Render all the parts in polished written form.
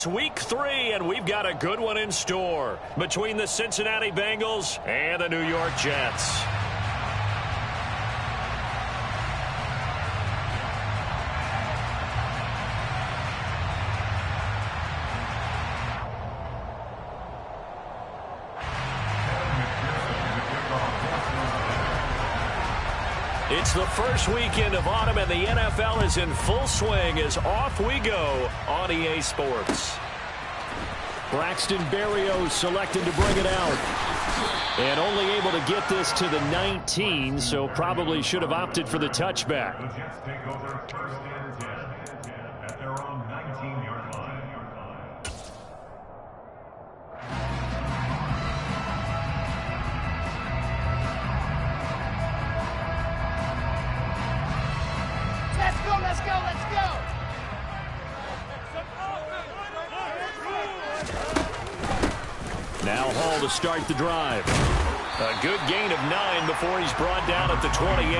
It's week 3, and we've got a good one in store between the Cincinnati Bengals and the New York Jets. It's the first weekend of autumn, and the NFL is in full swing as off we go on EA Sports. Braxton Berrios selected to bring it out. And only able to get this to the 19, so probably should have opted for the touchback. The Jets take over first and 10 at their own 19-yard line. Let's go! Now Hall to start the drive. A good gain of 9 before he's brought down at the 28.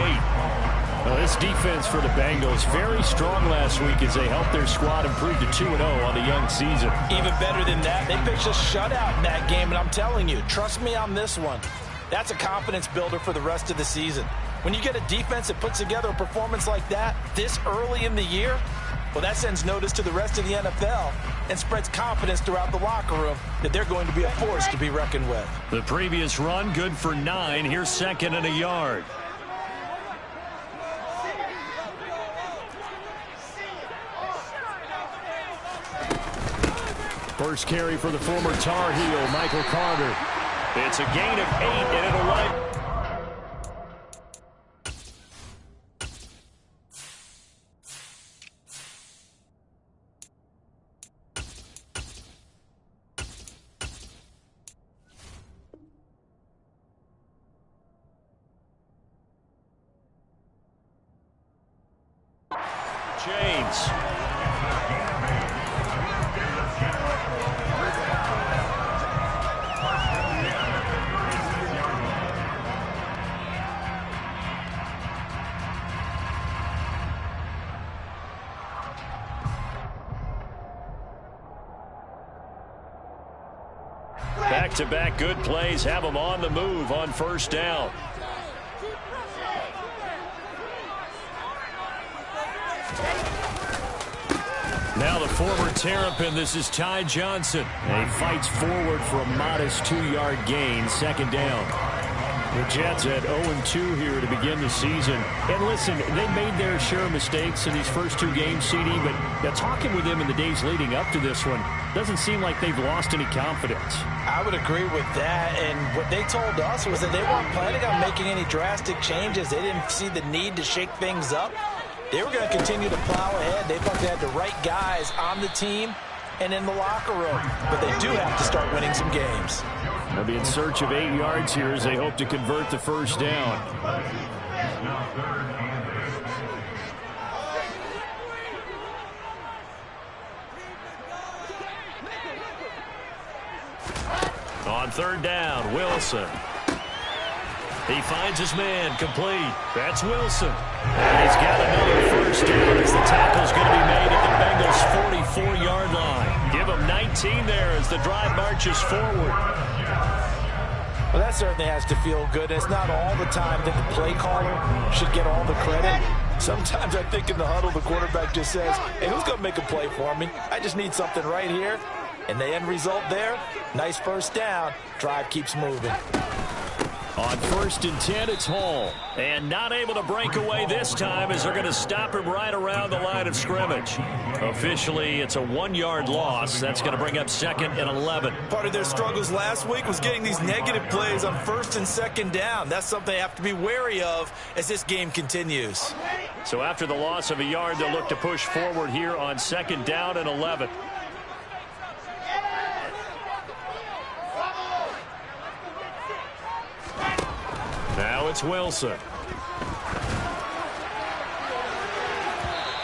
Well, this defense for the Bengals very strong last week as they helped their squad improve to 2-0 on the young season. Even better than that, they pitched a shutout in that game, and I'm telling you, trust me on this one. That's a confidence builder for the rest of the season. When you get a defense that puts together a performance like that this early in the year, well, that sends notice to the rest of the NFL and spreads confidence throughout the locker room that they're going to be a force to be reckoned with. The previous run, good for 9. Here's second and a yard. First carry for the former Tar Heel, Michael Carter. It's a gain of 8, and it'll run. James. Back-to-back good plays have them on the move on first down. Now the former Terrapin, this is Ty Johnson. And he fights forward for a modest 2-yard gain, second down. The Jets at 0-2 here to begin the season. And listen, they made their share of mistakes in these first 2 games, CD, but talking with them in the days leading up to this one, doesn't seem like they've lost any confidence. I would agree with that, and what they told us was that they weren't planning on making any drastic changes. They didn't see the need to shake things up. They were going to continue to plow ahead. They thought they had the right guys on the team and in the locker room. But they do have to start winning some games. They'll be in search of 8 yards here as they hope to convert the first down. On third down, Wilson. He finds his man, complete. That's Wilson. And he's got another first down as the tackle's going to be made at the Bengals' 44-yard line. Give him 19 there as the drive marches forward. Well, that certainly has to feel good. It's not all the time that the play caller should get all the credit. Sometimes I think in the huddle, the quarterback just says, hey, who's going to make a play for me? I just need something right here. And the end result there, nice first down. Drive keeps moving. On first and 10, it's Hall. And not able to break away this time as they're going to stop him right around the line of scrimmage. Officially, it's a 1-yard loss. That's going to bring up second and 11. Part of their struggles last week was getting these negative plays on first and second down. That's something they have to be wary of as this game continues. So after the loss of a yard, they'll look to push forward here on second down and 11. Now it's Wilson.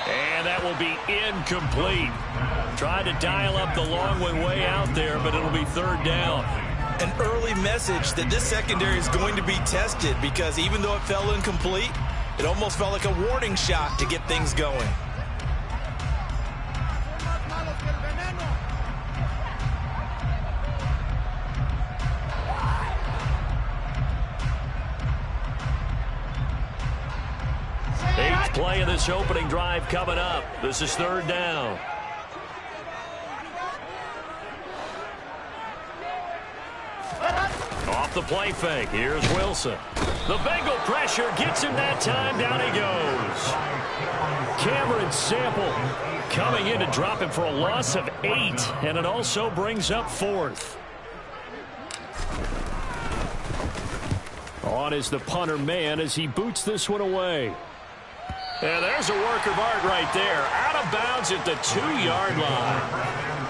And that will be incomplete. Tried to dial up the long way out there, but it'll be third down. An early message that this secondary is going to be tested because even though it fell incomplete, it almost felt like a warning shot to get things going. play of this opening drive coming up. This is third down. Off the play fake. Here's Wilson. The Bengal pressure gets him that time. Down he goes. Cameron Sample coming in to drop him for a loss of 8. And it also brings up 4th. On is the punter man as he boots this one away. And there's a work of art right there. Out of bounds at the 2-yard line.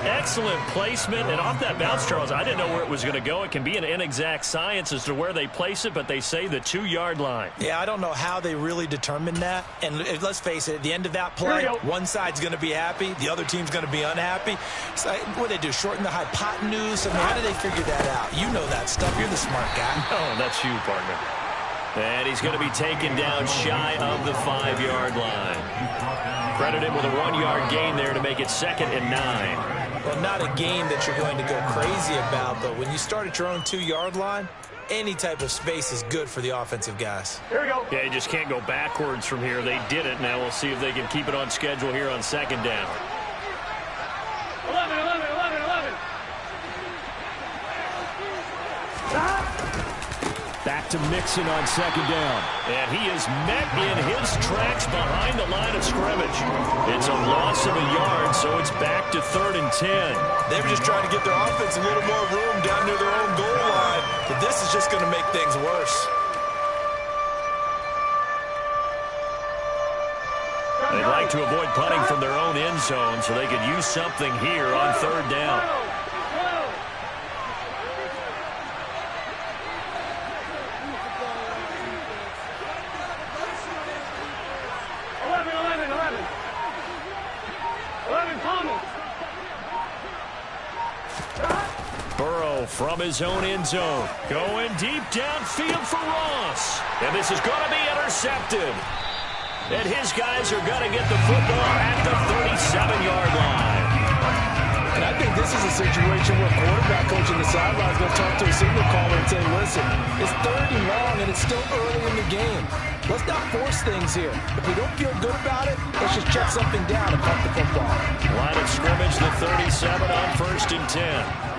Excellent placement. And off that bounce, Charles, I didn't know where it was going to go. It can be an inexact science as to where they place it, but they say the 2-yard line. Yeah, I don't know how they really determined that. And let's face it, at the end of that play, one side's going to be happy, the other team's going to be unhappy. So what do they do, shorten the hypotenuse? I mean, how do they figure that out? You know that stuff. You're the smart guy. Oh, that's you, partner. And he's going to be taken down shy of the 5-yard line. Credit him with a 1-yard gain there to make it 2nd and 9. Well, not a game that you're going to go crazy about, but when you start at your own 2-yard line, any type of space is good for the offensive guys. Here we go. Yeah, you just can't go backwards from here. They did it. Now we'll see if they can keep it on schedule here on 2nd down. 11. Back to Mixon on 2nd down. And he is met in his tracks behind the line of scrimmage. It's a loss of a yard, so it's back to 3rd and 10. They were just trying to get their offense a little more room down near their own goal line, but this is just going to make things worse. They'd like to avoid punting from their own end zone so they could use something here on 3rd down. From his own end zone. Going deep downfield for Ross. And this is going to be intercepted. And his guys are going to get the football at the 37-yard line. And I think this is a situation where quarterback coach in the sideline is going to talk to a signal caller and say, listen, it's 3rd and long and it's still early in the game. Let's not force things here. If we don't feel good about it, let's just check something down and punt the football. Line of scrimmage, the 37 on 1st and 10.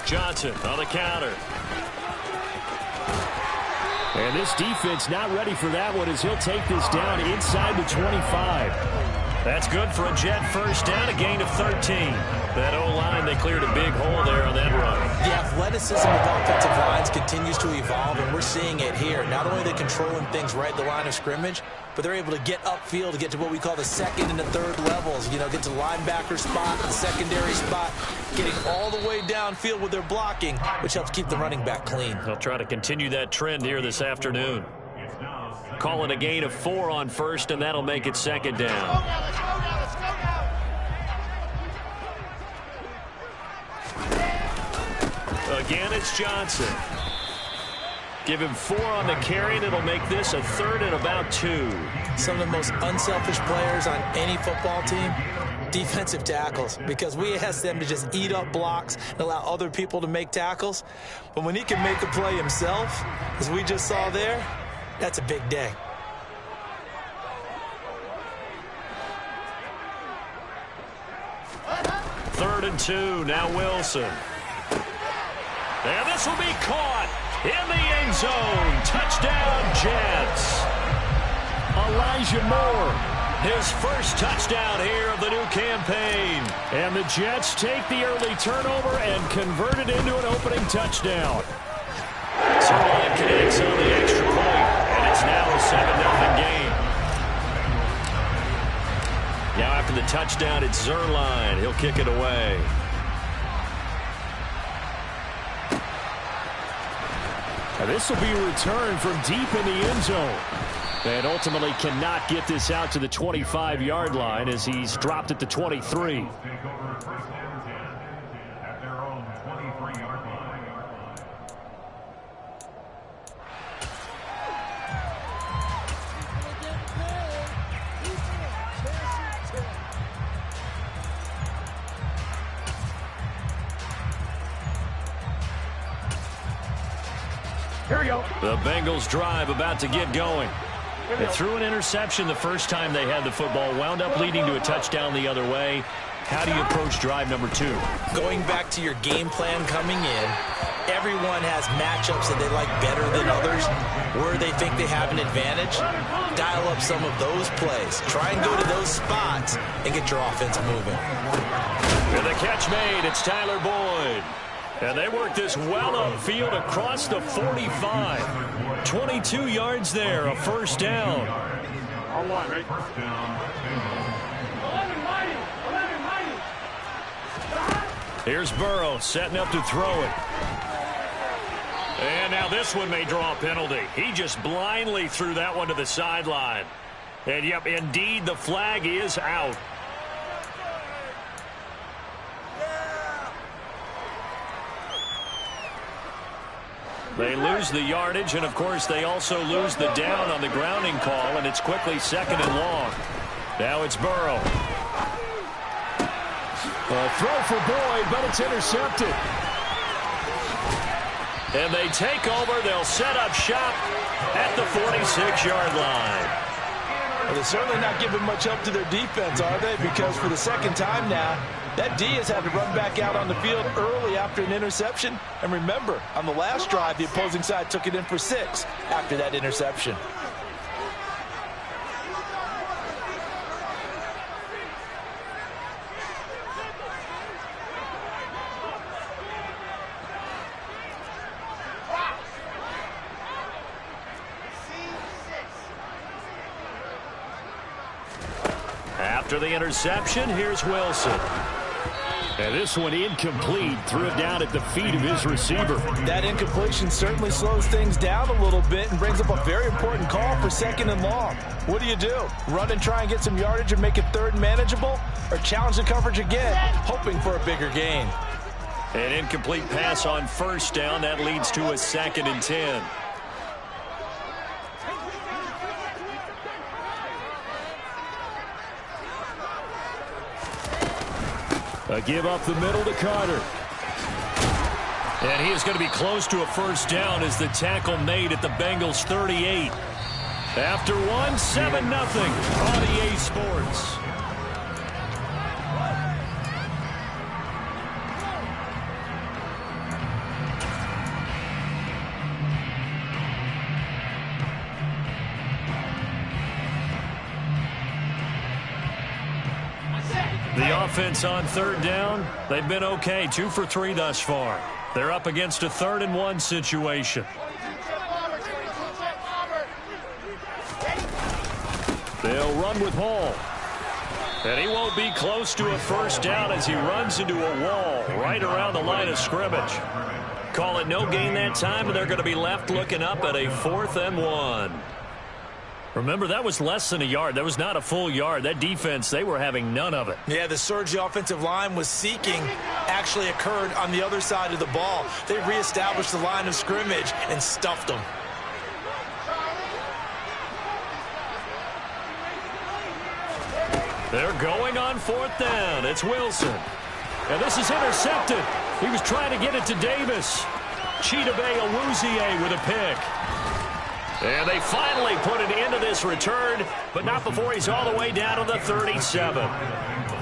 Johnson on the counter. And this defense not ready for that one as he'll take this down inside the 25. That's good for a Jet first down, a gain of 13. That O-line, they cleared a big hole there on that run. The athleticism of offensive lines continues to evolve, and we're seeing it here. Not only are they controlling things right at the line of scrimmage, but they're able to get upfield to get to what we call the 2nd and the 3rd levels. You know, get to the linebacker spot, the secondary spot, getting all the way downfield with their blocking, which helps keep the running back clean. They'll try to continue that trend here this afternoon. Call it a gain of 4 on 1st, and that'll make it 2nd down. Let's go now. Again, it's Johnson. Give him 4 on the carry, and it'll make this a 3rd and about 2. Some of the most unselfish players on any football team, defensive tackles, because we ask them to just eat up blocks and allow other people to make tackles. But when he can make a play himself, as we just saw there, that's a big day. Third and 2, now Wilson. And this will be caught in the end zone. Touchdown, Jets. Elijah Moore, his first touchdown here of the new campaign. And the Jets take the early turnover and convert it into an opening touchdown. Zerline connects on the extra point, and it's now a 7-0 game. Now after the touchdown, it's Zerline. He'll kick it away. Now this will be a return from deep in the end zone. And ultimately cannot get this out to the 25-yard line as he's dropped at the 23. The Bengals drive about to get going. They threw an interception the first time they had the football, wound up leading to a touchdown the other way. How do you approach drive number 2? Going back to your game plan coming in, everyone has matchups that they like better than others, where they think they have an advantage. Dial up some of those plays. Try and go to those spots and get your offense moving. And the catch made. It's Tyler Boyd. And they work this well upfield across the 45. 22 yards there, a first down. First down. Here's Burrow setting up to throw it. And now this one may draw a penalty. He just blindly threw that one to the sideline. And, yep, indeed, the flag is out. They lose the yardage, and, of course, they also lose the down on the grounding call, and it's quickly 2nd and long. Now it's Burrow. A throw for Boyd, but it's intercepted. And they take over. They'll set up shop at the 46-yard line. Well, they're certainly not giving much help to their defense, are they? Because for the second time now, that D has had to run back out on the field early after an interception. And remember, on the last drive, the opposing side took it in for 6 after that interception. After the interception, here's Wilson. And this one incomplete. Threw it down at the feet of his receiver. That incompletion certainly slows things down a little bit and brings up a very important call for 2nd and long. What do? Run and try and get some yardage and make it 3rd and manageable? Or challenge the coverage again, hoping for a bigger gain? An incomplete pass on 1st down. That leads to a 2nd and 10. A give up the middle to Carter. And he is going to be close to a 1st down as the tackle made at the Bengals 38. After one, 7-0 on EA Sports. The offense on 3rd down, they've been okay. 2 for 3 thus far. They're up against a 3rd and 1 situation. They'll run with Hall. And he won't be close to a 1st down as he runs into a wall right around the line of scrimmage. Call it no gain that time, and they're going to be left looking up at a 4th and 1. Remember, that was less than a yard. That was not a full yard. That defense, they were having none of it. Yeah, the surge the offensive line was seeking actually occurred on the other side of the ball. They reestablished the line of scrimmage and stuffed them. They're going on 4th down. It's Wilson. And this is intercepted. He was trying to get it to Davis. Chidobe Awuzie with a pick. And they finally put an end to this return, but not before he's all the way down to the 37.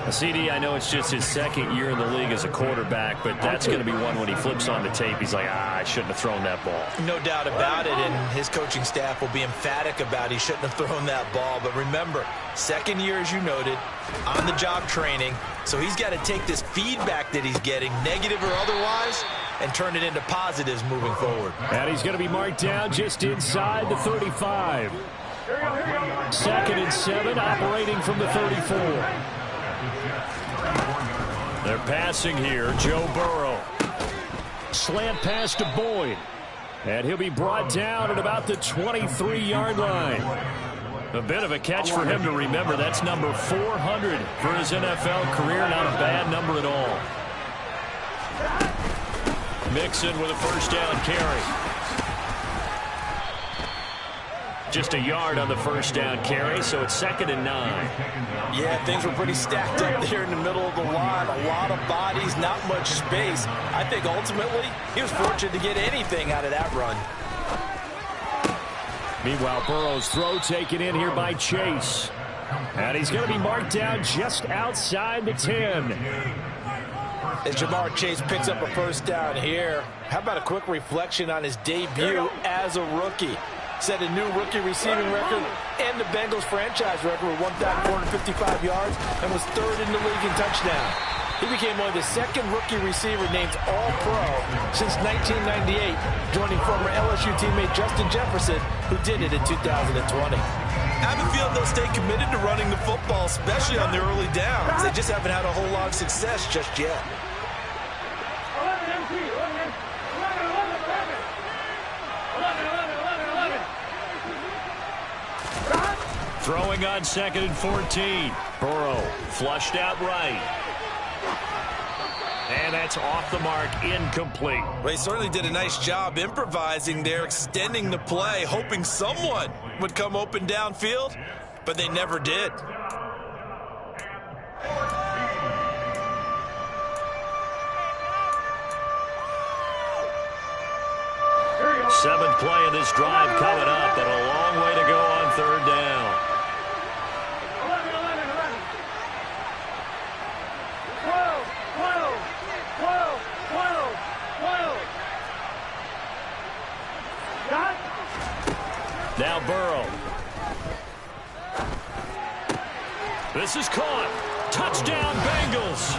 CD, I know it's just his 2nd year in the league as a quarterback, but that's going to be one when he flips on the tape. He's like, I shouldn't have thrown that ball. No doubt about it, and his coaching staff will be emphatic about he shouldn't have thrown that ball. But remember, 2nd year, as you noted, on-the-job training, so he's got to take this feedback that he's getting, negative or otherwise, and turn it into positives moving forward. And he's going to be marked down just inside the 35. 2nd and 7, operating from the 34. They're passing here. Joe Burrow. Slant pass to Boyd. And he'll be brought down at about the 23-yard line. A bit of a catch for him to remember. That's number 400 for his NFL career. Not a bad number at all. Mixon with a 1st down carry. Just a yard on the 1st down carry, so it's 2nd and 9. Yeah, things were pretty stacked up there in the middle of the line. A lot of bodies, not much space. I think ultimately he was fortunate to get anything out of that run. Meanwhile, Burrow's throw taken in here by Chase. And he's going to be marked down just outside the 10. As Jamar Chase picks up a first down here, how about a quick reflection on his debut as a rookie? Set a new rookie receiving record and the Bengals franchise record with 1,455 yards and was third in the league in touchdown. He became only the second rookie receiver named All-Pro since 1998, joining former LSU teammate Justin Jefferson, who did it in 2020. I have a feeling they'll stay committed to running the football, especially on their early downs. They just haven't had a whole lot of success just yet. Throwing on 2nd and 14. Burrow flushed out right. And that's off the mark, incomplete. Well, he certainly did a nice job improvising there, extending the play, hoping someone would come open downfield, but they never did. Seventh play of this drive coming up, but a long way to go on 3rd down. Now Burrow. This is caught. Touchdown Bengals.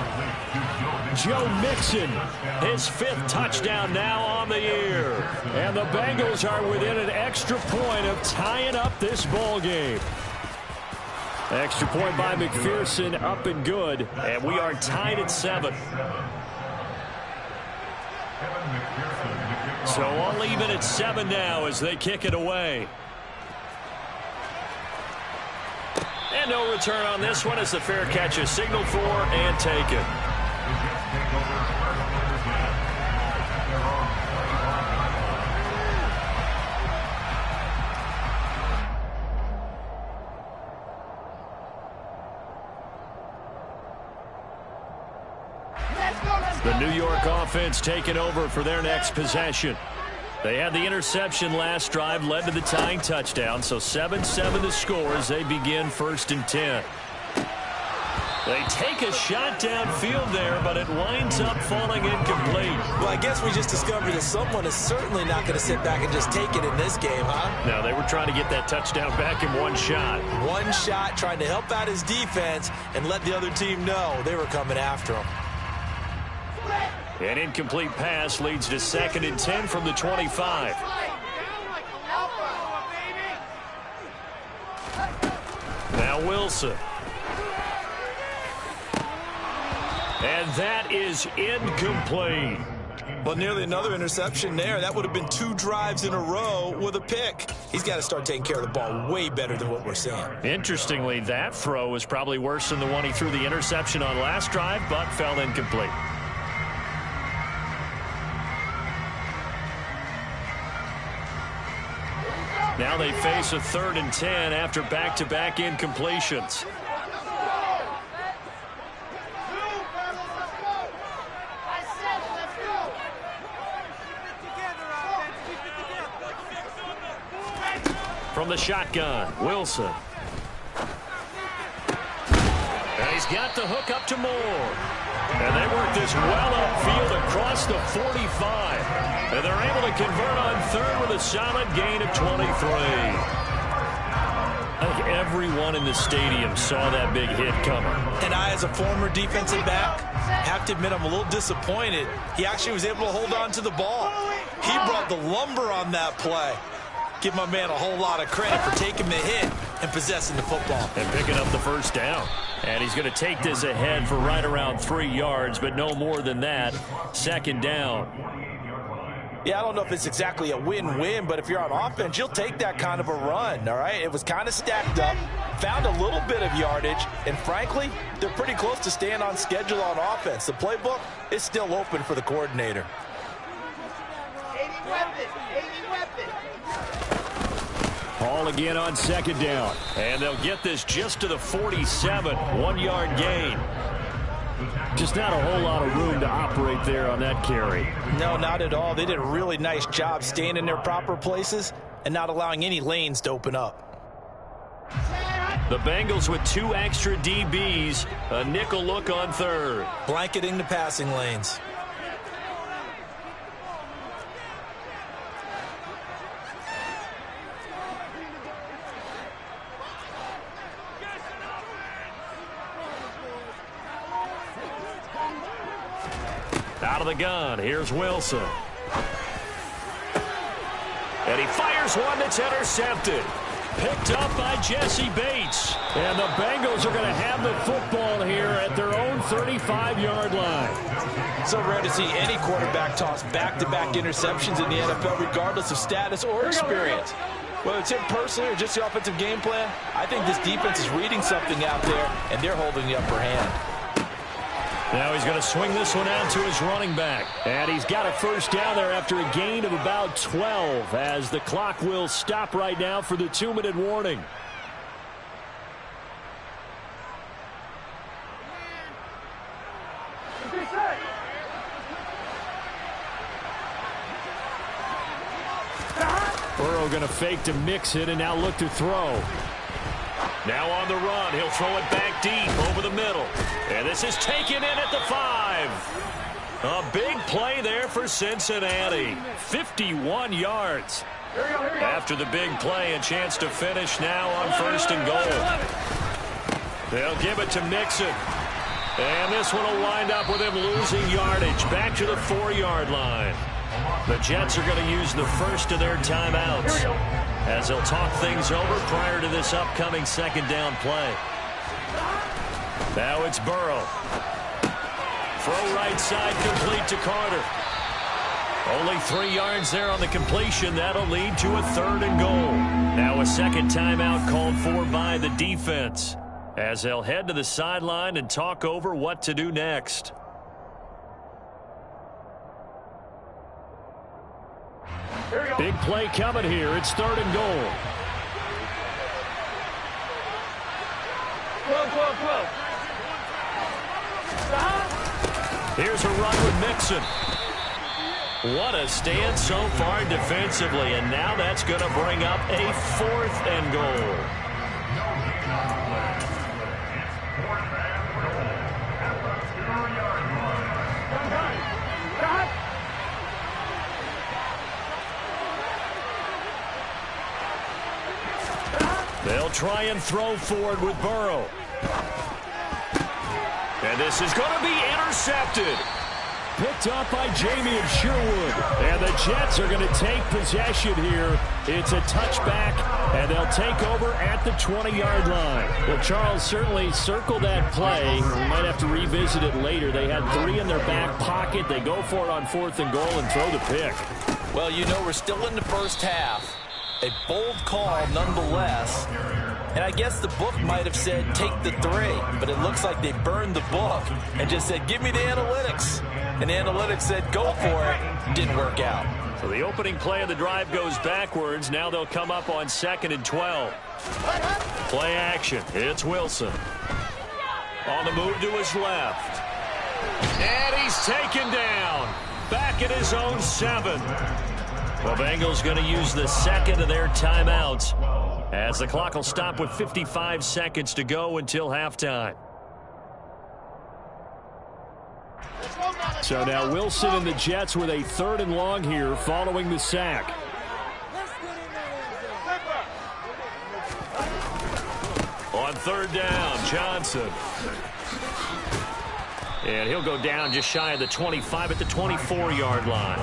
Joe Mixon, his 5th touchdown now on the year. And the Bengals are within an extra point of tying up this ball game. Extra point by McPherson, up and good. And we are tied at 7. So all even at 7 now as they kick it away. And no return on this one as the fair catch is signaled for and taken. The New York offense taking over for their next possession. They had the interception last drive, led to the tying touchdown, so 7-7 the score as they begin 1st and 10. They take a shot downfield there, but it winds up falling incomplete. Well, I guess we just discovered that someone is certainly not going to sit back and just take it in this game, huh? No, they were trying to get that touchdown back in one shot. One shot, trying to help out his defense and let the other team know they were coming after him. An incomplete pass leads to 2nd and 10 from the 25. Now Wilson. And that is incomplete. Well, nearly another interception there. That would have been 2 drives in a row with a pick. He's got to start taking care of the ball way better than what we're seeing. Interestingly, that throw was probably worse than the one he threw the interception on last drive, but fell incomplete. Now they face a 3rd and 10 after back-to-back incompletions. From the shotgun, Wilson. And he's got the hook up to Moore. And they work this well upfield across the 45. And they're able to convert on 3rd with a solid gain of 23. I think everyone in the stadium saw that big hit coming. And I, as a former defensive back, have to admit I'm a little disappointed. He actually was able to hold on to the ball. He brought the lumber on that play. Give my man a whole lot of credit for taking the hit and possessing the football. And picking up the first down. And he's going to take this ahead for right around 3 yards, but no more than that. 2nd down. Yeah, I don't know if it's exactly a win-win, but if you're on offense, you'll take that kind of a run, all right? It was kind of stacked up, found a little bit of yardage, and frankly, they're pretty close to staying on schedule on offense. The playbook is still open for the coordinator. 80 weapon, 80 weapon. Ball again on 2nd down. And they'll get this just to the 47. 1-yard gain. Just not a whole lot of room to operate there on that carry. No, not at all. They did a really nice job staying in their proper places and not allowing any lanes to open up. The Bengals with 2 extra DBs, a nickel look on third. Blanketing the passing lanes. Out of the gun, here's Wilson. And he fires one that's intercepted. Picked up by Jesse Bates. And the Bengals are going to have the football here at their own 35-yard line. So rare to see any quarterback toss back-to-back interceptions in the NFL, regardless of status or experience. Whether it's him personally or just the offensive game plan, I think this defense is reading something out there, and they're holding the upper hand. Now he's going to swing this one out to his running back. And he's got a first down there after a gain of about 12 as the clock will stop right now for the 2-minute warning. Burrow going to fake to mix it and now look to throw. Now on the run, he'll throw it back deep over the middle. And this is taken in at the 5. A big play there for Cincinnati. 51 yards. After the big play, a chance to finish now on 1st and goal. They'll give it to Mixon. And this one will wind up with him losing yardage back to the 4-yard line. The Jets are going to use the first of their timeouts as they'll talk things over prior to this upcoming 2nd down play. Now it's Burrow. Throw right side complete to Carter. Only 3 yards there on the completion. That'll lead to a 3rd and goal. Now a second timeout called for by the defense as they'll head to the sideline and talk over what to do next. Big play coming here. It's 3rd and goal. Here's a run with Mixon. What a stand so far defensively, and now that's going to bring up a 4th and goal. They'll try and throw forward with Burrow. And this is going to be intercepted. Picked up by Jamie Sherwood. And the Jets are going to take possession here. It's a touchback, and they'll take over at the 20-yard line. Well, Charles, certainly circle that play. We might have to revisit it later. They had 3 in their back pocket. They go for it on 4th and goal and throw the pick. Well, you know, we're still in the first half. A bold call nonetheless. And I guess the book might have said take the 3, but it looks like they burned the book and just said give me the analytics. And the analytics said go for it. Didn't work out. So the opening play of the drive goes backwards. Now they'll come up on 2nd and 12. Play action. It's Wilson. On the move to his left. And he's taken down. Back at his own 7. The Bengals going to use the 2nd of their timeouts as the clock will stop with 55 seconds to go until halftime. So now Wilson and the Jets with a 3rd and long here following the sack. On 3rd down, Johnson. And he'll go down just shy of the 25 at the 24-yard line.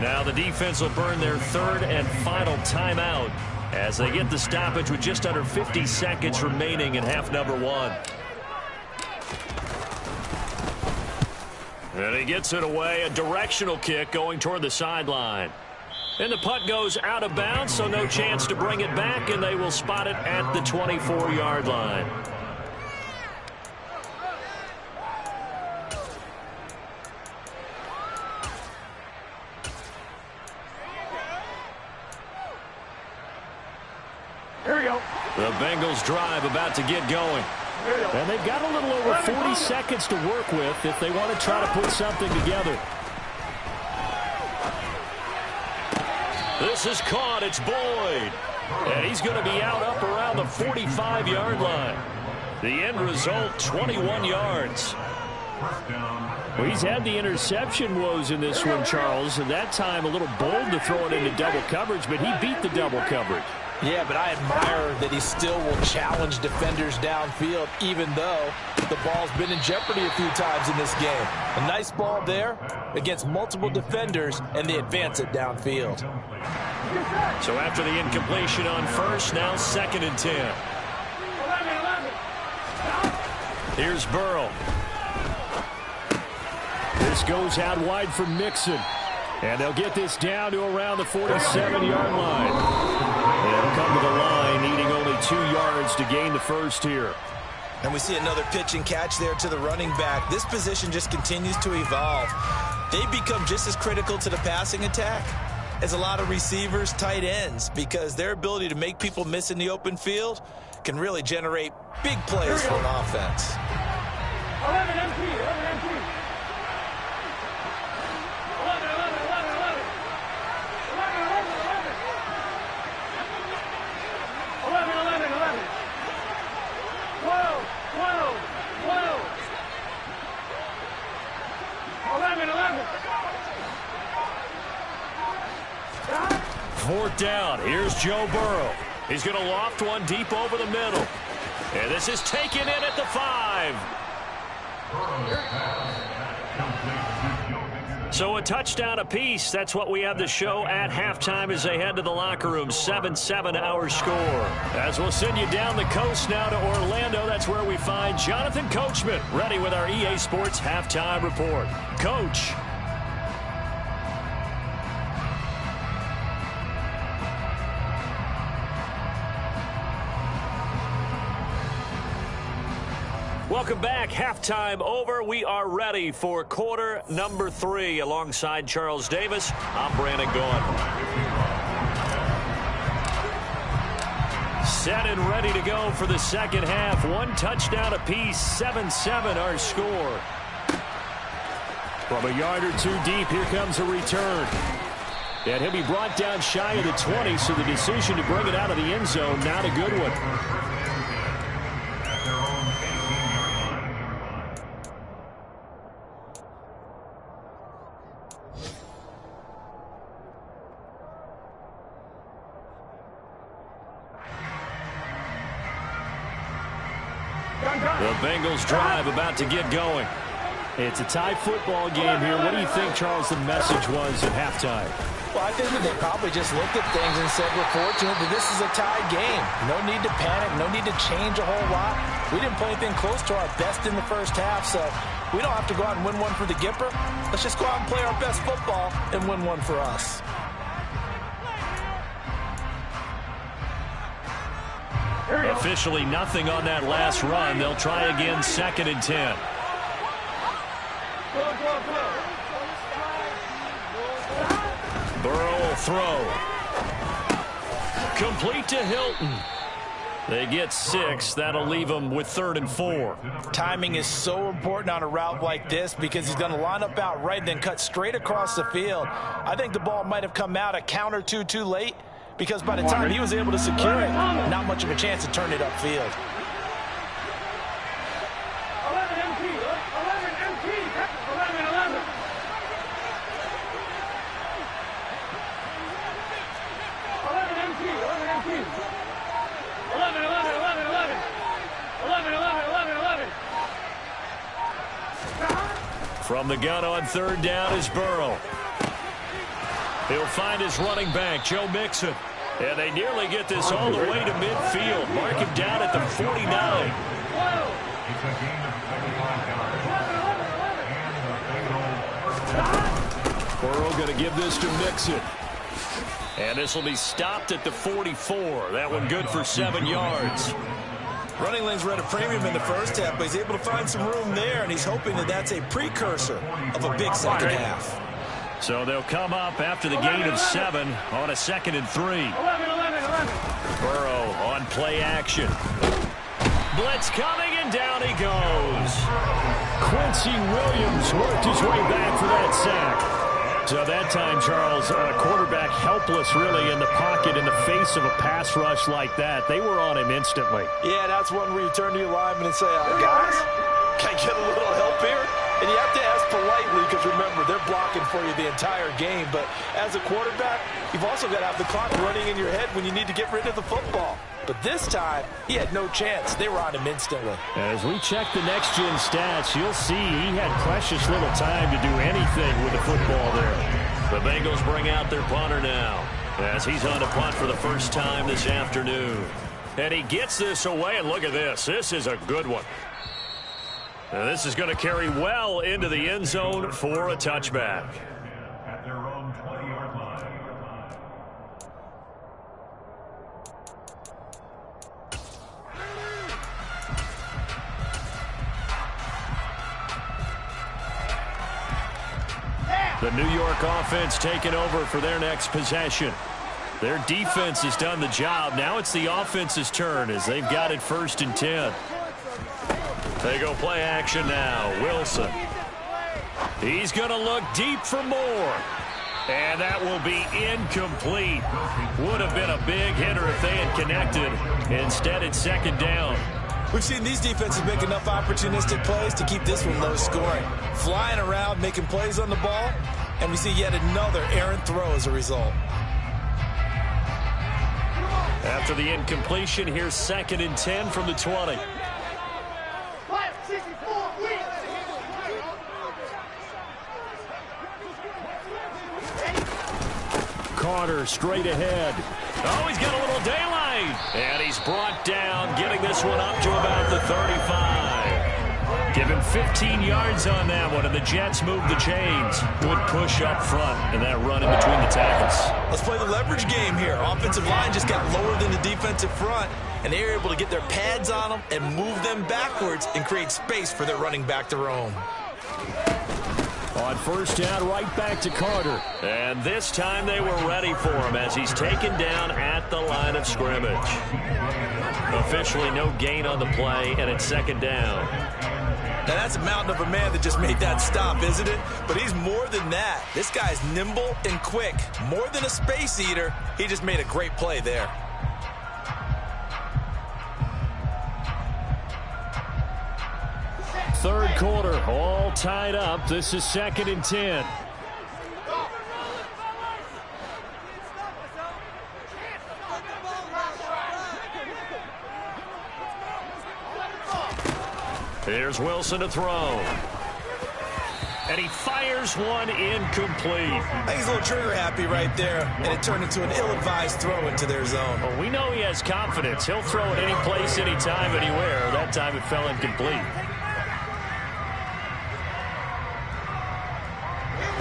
Now the defense will burn their 3rd and final timeout as they get the stoppage with just under 50 seconds remaining in half number 1. And he gets it away, a directional kick going toward the sideline. And the punt goes out of bounds, so no chance to bring it back, and they will spot it at the 24-yard line. Here we go. The Bengals drive about to get going. And they've got a little over 40 seconds to work with if they want to try to put something together. This is caught. It's Boyd. And he's going to be out up around the 45-yard line. The end result, 21 yards. Well, he's had the interception woes in this one, Charles, and that time a little bold to throw it into double coverage, but he beat the double coverage. Yeah, but I admire that he still will challenge defenders downfield, even though the ball's been in jeopardy a few times in this game. A nice ball there against multiple defenders, and they advance it downfield. So after the incompletion on first, now 2nd and 10. Here's Burrow. This goes out wide for Mixon. And they'll get this down to around the 47-yard line. They'll come to the line, needing only 2 yards to gain the first here. And we see another pitch and catch there to the running back. This position just continues to evolve. They become just as critical to the passing attack as a lot of receivers, tight ends, because their ability to make people miss in the open field can really generate big plays for an offense. 11 empty. 11 empty. 4th down. Here's Joe Burrow. He's going to loft one deep over the middle. And this is taken in at the 5. So a touchdown apiece. That's what we have to show at halftime as they head to the locker room. 7-7 our score. As we'll send you down the coast now to Orlando. That's where we find Jonathan Coachman ready with our EA Sports halftime report. Coach. Welcome back. Halftime over. We are ready for quarter number 3. Alongside Charles Davis, I'm Brandon Gaughan. Set and ready to go for the second half. 1 touchdown apiece. 7-7 our score. From a yard or 2 deep, here comes a return. And he'll be brought down shy of the 20, so the decision to bring it out of the end zone, not a good one. The Bengals drive about to get going. It's a tie football game here. What do you think, Charles, the message was at halftime? Well, I think that they probably just looked at things and said, we're fortunate that this is a tie game. No need to panic. No need to change a whole lot. We didn't play anything close to our best in the first half, so we don't have to go out and win one for the Gipper. Let's just go out and play our best football and win one for us. Officially nothing on that last run. They'll try again, 2nd and 10. Burrow will throw. Complete to Hilton. They get 6. That'll leave them with 3rd and 4. Timing is so important on a route like this because he's going to line up out right and then cut straight across the field. I think the ball might have come out a count or two too late, because by the time he was able to secure it, not much of a chance to turn it upfield. 11 empty. 11 empty. 11, 11. 11 empty. 11 empty. 11, 11, 11, 11. 11, 11, 11, 11. From the gun on 3rd down is Burrow. He'll find his running back, Joe Mixon. And they nearly get this all the way to midfield. Mark him down at the 49. It's a gain of 45 yards. Burrow going to give this to Mixon. And this will be stopped at the 44. That one good for 7 yards. Running lanes were at a premium in the first half, but he's able to find some room there, and he's hoping that that's a precursor of a big second half. So they'll come up after the gain of 7 on a 2nd and 3. 11, 11, 11. Burrow on play action. Blitz coming, and down he goes. Quincy Williams worked his way back for that sack. So that time, Charles, a quarterback helpless really in the pocket in the face of a pass rush like that. They were on him instantly. Yeah, that's one where you turn to your lineman and say, guys, can I get a little help here? And you have to ask politely because, remember, they're blocking for you the entire game. But as a quarterback, you've also got to have the clock running in your head when you need to get rid of the football. But this time, he had no chance. They were on him instantly. As we check the next-gen stats, you'll see he had precious little time to do anything with the football there. The Bengals bring out their punter now as he's on to punt for the first time this afternoon. And he gets this away, and look at this. This is a good one. Now, this is going to carry well into the end zone for a touchback. At their own 20-yard line. The New York offense taking over for their next possession. Their defense has done the job. Now it's the offense's turn as they've got it 1st and 10. They go play action now. Wilson. He's going to look deep for more. And that will be incomplete. Would have been a big hitter if they had connected. Instead, it's 2nd down. We've seen these defenses make enough opportunistic plays to keep this one low scoring. Flying around, making plays on the ball, and we see yet another errant throw as a result. After the incompletion, here's 2nd and 10 from the 20. Carter straight ahead. Oh, he's got a little daylight. And he's brought down, getting this one up to about the 35. Give him 15 yards on that one, and the Jets move the chains. Good push up front, and that run in between the tackles. Let's play the leverage game here. Offensive line just got lower than the defensive front, and they were able to get their pads on them and move them backwards and create space for their running back to roam. On 1st down, right back to Carter. And this time they were ready for him as he's taken down at the line of scrimmage. Officially no gain on the play, and it's 2nd down. Now that's a mountain of a man that just made that stop, isn't it? But he's more than that. This guy's nimble and quick. More than a space eater, he just made a great play there. Third quarter, all tied up. This is 2nd and 10. Here's Wilson to throw. And he fires one incomplete. I think he's a little trigger happy right there, and it turned into an ill-advised throw into their zone. Well, we know he has confidence. He'll throw it any place, anytime, anywhere. That time it fell incomplete.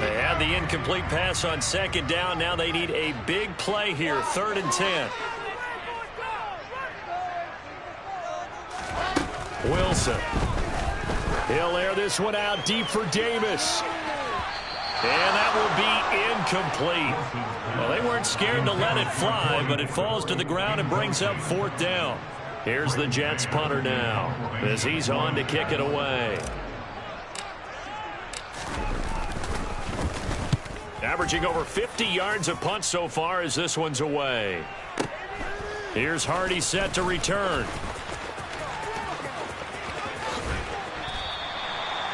They had the incomplete pass on 2nd down. Now they need a big play here, 3rd and 10. Wilson. He'll air this one out deep for Davis. And that will be incomplete. Well, they weren't scared to let it fly, but it falls to the ground and brings up 4th down. Here's the Jets punter now as he's on to kick it away. Averaging over 50 yards a punt so far as this one's away. Here's Hardy set to return.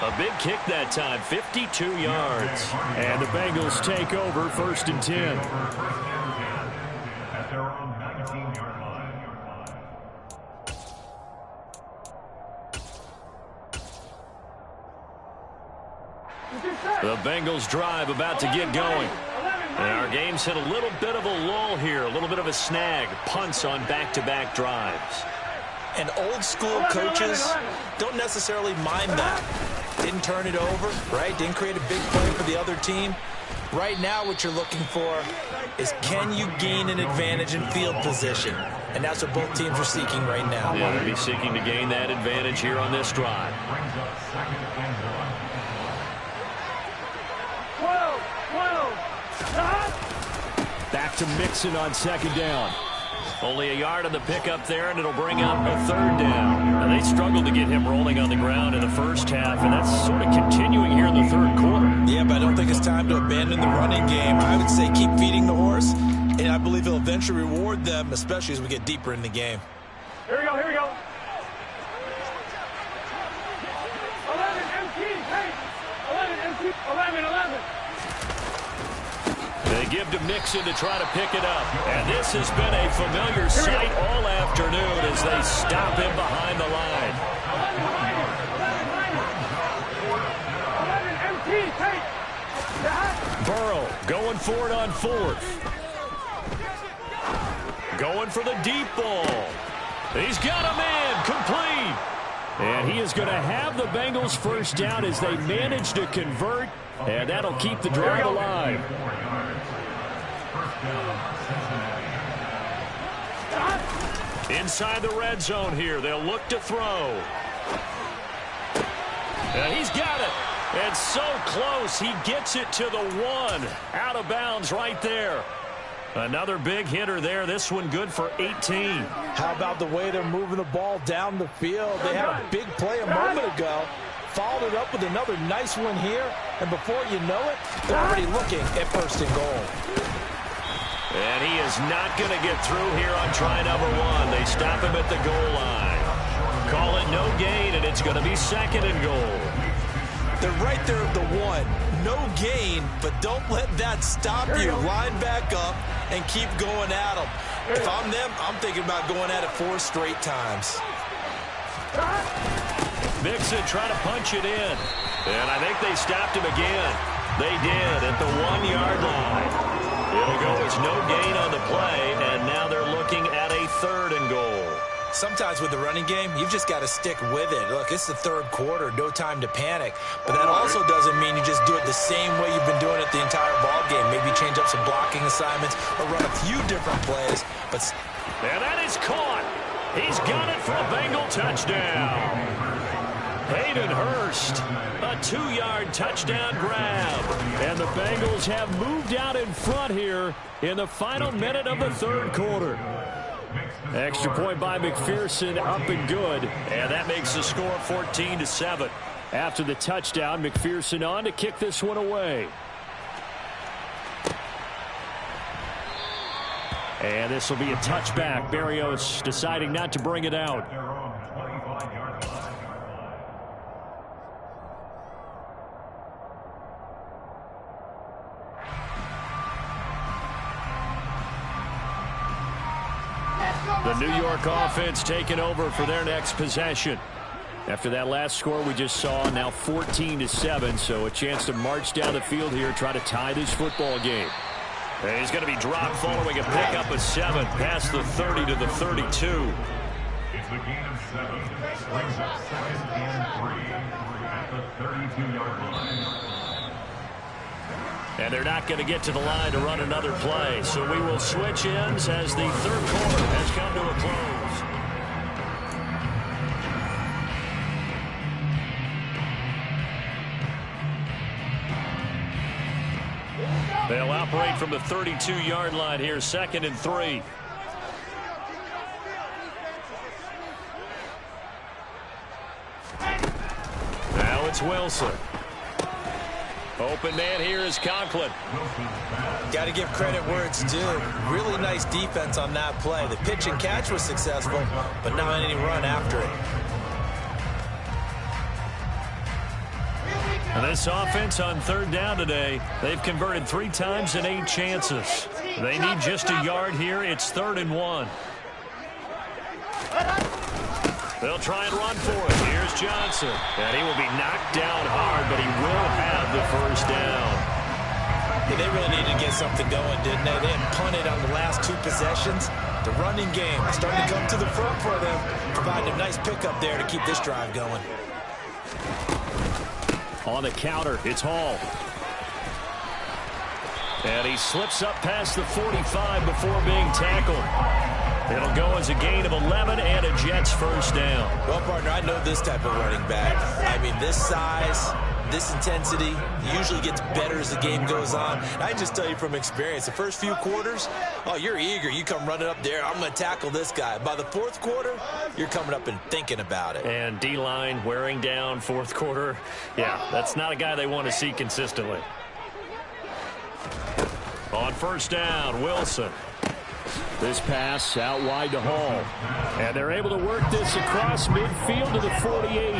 A big kick that time, 52 yards. And the Bengals take over 1st and 10. At their own 19-yard line. The Bengals drive about to get going. And our game's hit a little bit of a lull here, a little bit of a snag. Punts on back-to-back drives. And old-school coaches don't necessarily mind that. Didn't turn it over, right? Didn't create a big play for the other team. Right now what you're looking for is can you gain an advantage in field position? And that's what both teams are seeking right now. Yeah, they'll be seeking to gain that advantage here on this drive. Brings up 2nd and 1. Back to Mixon on 2nd down. Only a yard on the pickup there, and it'll bring up a third down. Now, they struggled to get him rolling on the ground in the first half, and that's sort of continuing here in the third quarter. Yeah, but I don't think it's time to abandon the running game. I would say keep feeding the horse, and I believe he'll eventually reward them, especially as we get deeper in the game. Here we go, here we go. 11 MT, hey! 11 MT, 11. They give to Mixon to try to pick it up. And this has been a familiar sight all afternoon as they stop him behind the line. 11 MT, hey! Burrow going for it on fourth. Going for the deep ball. He's got a man complete. And he is going to have the Bengals first down as they manage to convert. And that'll keep the drive alive. Inside the red zone here. They'll look to throw. And he's got it. And so close. He gets it to the one. Out of bounds right there. Another big hitter there. This one good for 18. How about the way they're moving the ball down the field? They had a big play a moment ago. Followed it up with another nice one here. And before you know it, they're already looking at first and goal. And he is not going to get through here on try number one. They stop him at the goal line. Call it no gain, and it's going to be second and goal. They're right there at the one. No gain, but don't let that stop you. Line back up and keep going at them. If I'm them, I'm thinking about going at it 4 straight times. Mixon trying to punch it in. And I think they stopped him again. They did at the 1 yard line. It'll go as no gain on the play, and now they're looking at a third and goal. Sometimes with the running game, you've just got to stick with it. Look, it's the third quarter, no time to panic. But that also doesn't mean you just do it the same way you've been doing it the entire ball game. Maybe change up some blocking assignments or run a few different plays. And that is caught. He's got it for a Bengal touchdown. Hayden Hurst, a 2-yard touchdown grab. And the Bengals have moved out in front here in the final minute of the third quarter. Extra point by McPherson, up and good. And that makes the score 14-7. After the touchdown, McPherson on to kick this one away. And this will be a touchback. Berrios deciding not to bring it out. The New York offense taking over for their next possession. After that last score we just saw, now 14-7, so a chance to march down the field here, try to tie this football game. And he's going to be dropped following a pickup of 7, past the 30 to the 32. It's a gain of 7. Brings up 2nd and 3 at the 32-yard line. And they're not going to get to the line to run another play. So we will switch ends as the third quarter has come to a close. They'll operate from the 32-yard line here, 2nd and 3. Now it's Wilson. Open man here is Conklin. Got to give credit where it's due. Really nice defense on that play. The pitch and catch was successful, but not any run after it. And this offense on third down today, they've converted 3 times in 8 chances. They need just a yard here. It's 3rd and 1. They'll try and run for it. Here's Johnson. And he will be knocked down hard, but he will have the first down. Yeah, they really needed to get something going, didn't they? They had punted on the last 2 possessions. The running game starting to come to the front for them, providing a nice pickup there to keep this drive going. On the counter, it's Hall. And he slips up past the 45 before being tackled. It'll go as a gain of 11 and a Jets first down. Well, partner, I know this type of running back. I mean, this size, this intensity usually gets better as the game goes on. I can just tell you from experience, the first few quarters, oh, you're eager. You come running up there, I'm going to tackle this guy. By the fourth quarter, you're coming up and thinking about it. And D-line wearing down fourth quarter. Yeah, that's not a guy they want to see consistently. On first down, Wilson. This pass out wide to Hall. And they're able to work this across midfield to the 48.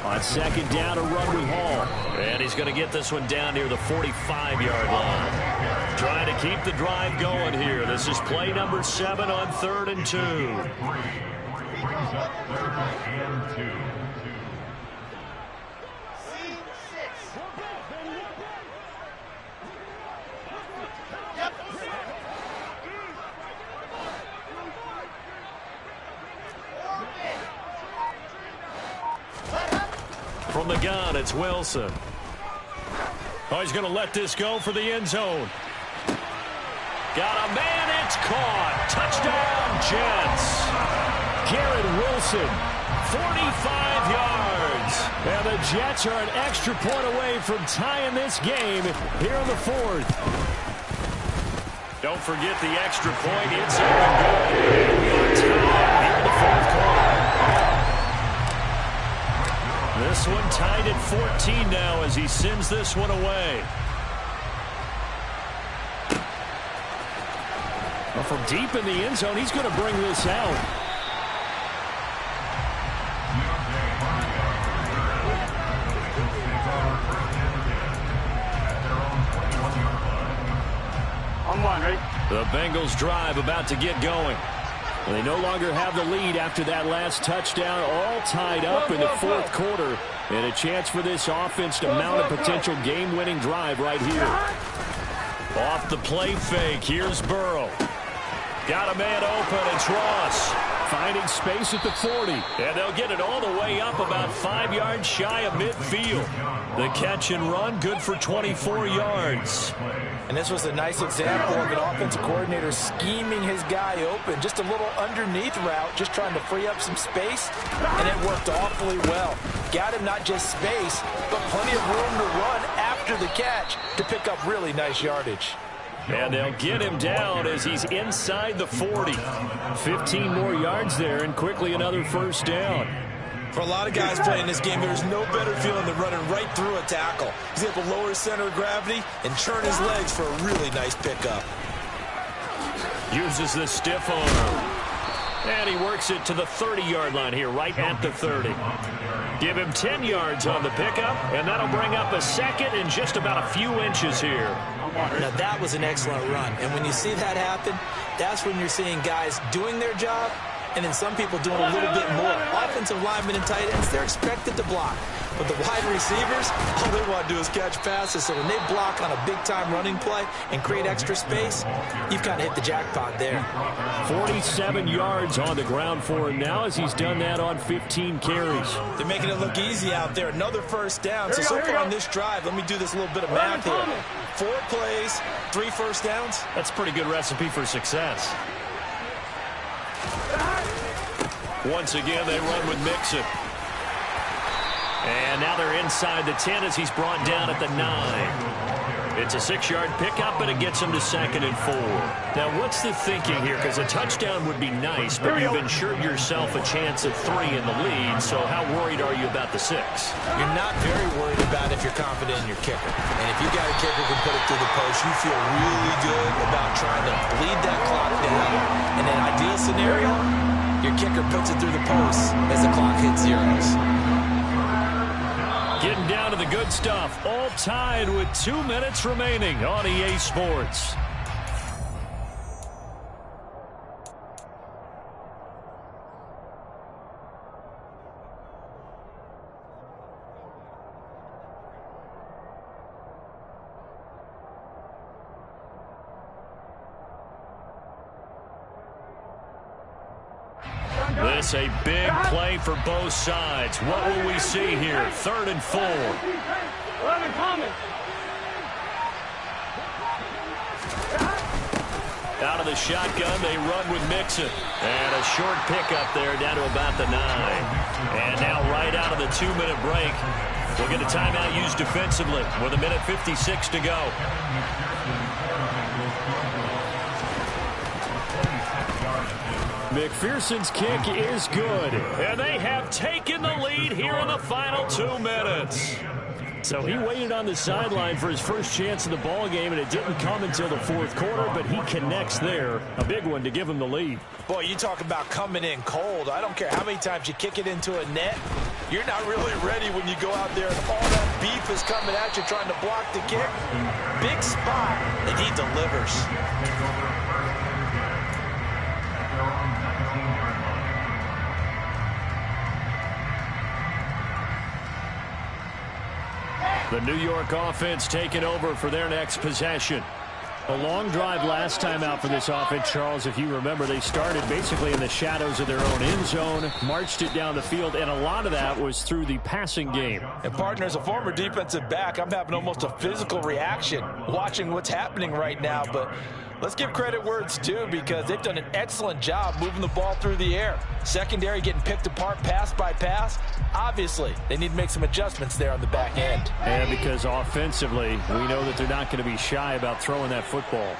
On second down, a run with Hall. And he's going to get this one down near the 45-yard line. Trying to keep the drive going here. This is play number 7 on 3rd and 2. Brings up 3rd and 2. From the gun, it's Wilson. Oh, he's going to let this go for the end zone. Got a man, it's caught. Touchdown, Jets. Garrett Wilson, 45 yards. And the Jets are an extra point away from tying this game here in the 4th. Don't forget the extra point. It's up and good. We are tied here in the 4th quarter. This one tied at 14 now as he sends this one away. Well, from deep in the end zone, he's going to bring this out. On one, ready? The Bengals drive about to get going. They no longer have the lead after that last touchdown, all tied up in the 4th quarter. And a chance for this offense to mount a potential game-winning drive right here. Off the play fake, here's Burrow. Got a man open, it's Ross. Finding space at the 40. And they'll get it all the way up about 5 yards shy of midfield. The catch and run, good for 24 yards. And this was a nice example of an offensive coordinator scheming his guy open. Just a little underneath route, just trying to free up some space, and it worked awfully well. Got him not just space, but plenty of room to run after the catch to pick up really nice yardage. And they'll get him down as he's inside the 40. 15 more yards there, and quickly another first down. For a lot of guys playing this game, there's no better feeling than running right through a tackle. He's able to lower his center of gravity and churn his legs for a really nice pickup. Uses the stiff arm. And he works it to the 30-yard line here, right at the 30. Give him 10 yards on the pickup, and that'll bring up a second and just about a few inches here. Now, that was an excellent run. And when you see that happen, that's when you're seeing guys doing their job, and then some people doing a little bit more. Offensive linemen and tight ends, they're expected to block. But the wide receivers, all they want to do is catch passes. So when they block on a big-time running play and create extra space, you've kind of hit the jackpot there. 47 yards on the ground for him now as he's done that on 15 carries. They're making it look easy out there. Another first down. So far on this drive, let me do this little bit of math here. 4 plays, 3 first downs. That's a pretty good recipe for success. Once again, they run with Mixon. And now they're inside the 10 as he's brought down at the 9. It's a 6-yard pickup, and it gets him to 2nd and 4. Now, what's the thinking here? Because a touchdown would be nice, but you've insured yourself a chance at 3 in the lead, so how worried are you about the 6? You're not very worried about if you're confident in your kicker. And if you got a kicker who can put it through the post, you feel really good about trying to bleed that clock down. In an ideal scenario, your kicker puts it through the post as the clock hits zeros. Getting down to the good stuff. All tied with 2 minutes remaining on EA Sports. This a big play for both sides. What will we see here? 3rd and 4. 11 coming. Out of the shotgun, they run with Mixon. And a short pickup there down to about the 9. And now right out of the 2-minute break, we'll get a timeout used defensively with 1:56 to go. McPherson's kick is good. And they have taken the lead here in the final 2 minutes. So he waited on the sideline for his first chance of the ball game, and it didn't come until the 4th quarter, but he connects there. A big one to give him the lead. Boy, you talk about coming in cold. I don't care how many times you kick it into a net. You're not really ready when you go out there and all that beef is coming at you trying to block the kick. Big spot, and he delivers. The New York offense taking over for their next possession. A long drive last time out for this offense, Charles. If you remember, they started basically in the shadows of their own end zone, marched it down the field, and a lot of that was through the passing game. And, partner, as a former defensive back, I'm having almost a physical reaction watching what's happening right now. But let's give credit where it's due, because they've done an excellent job moving the ball through the air. Secondary getting picked apart pass by pass. Obviously, they need to make some adjustments there on the back end. And because offensively, we know that they're not going to be shy about throwing that football.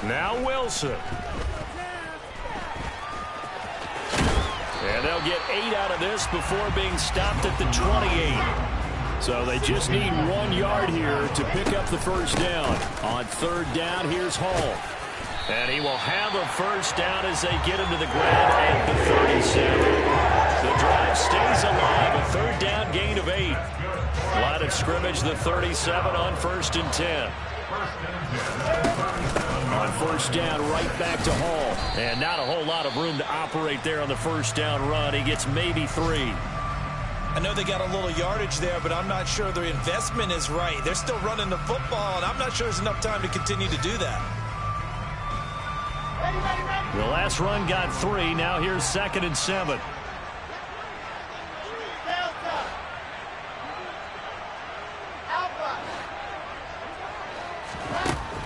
Now Wilson. And they'll get 8 out of this before being stopped at the 28. So they just need 1 yard here to pick up the first down. On 3rd down, here's Hall. And he will have a first down as they get him to the ground at the 37. The drive stays alive. A 3rd down gain of 8. Line of scrimmage, the 37 on 1st and 10. On 1st down, right back to Hall. And not a whole lot of room to operate there on the 1st down run. He gets maybe 3. I know they got a little yardage there, but I'm not sure their investment is right. They're still running the football, and I'm not sure there's enough time to continue to do that. The last run got 3. Now here's 2nd and 7.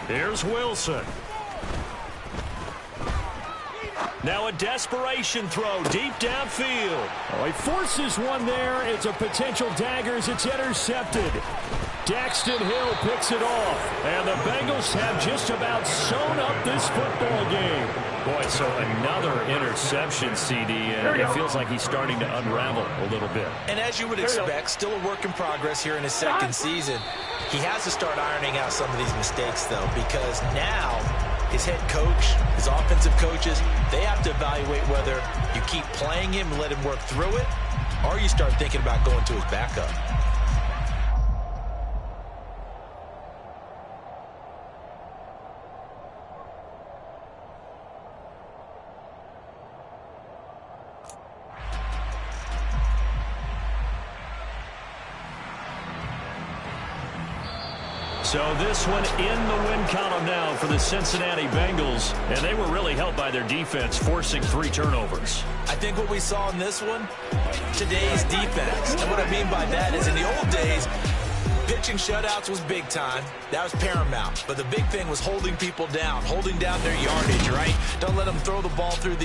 Here's Wilson. Now a desperation throw deep downfield. Oh, he forces one there. It's a potential dagger as it's intercepted. Daxton Hill picks it off. And the Bengals have just about sewn up this football game. Boy, so another interception, CD, and it feels like he's starting to unravel a little bit. And as you would expect, still a work in progress here in his 2nd season. He has to start ironing out some of these mistakes, though, because now his head coach, his offensive coaches, they have to evaluate whether you keep playing him and let him work through it, or you start thinking about going to his backup. So this one in the win column now for the Cincinnati Bengals. And they were really helped by their defense, forcing 3 turnovers. I think what we saw in this one, today's defense. And what I mean by that is in the old days, pitching shutouts was big time. That was paramount. But the big thing was holding people down, holding down their yardage, right? Don't let them throw the ball through the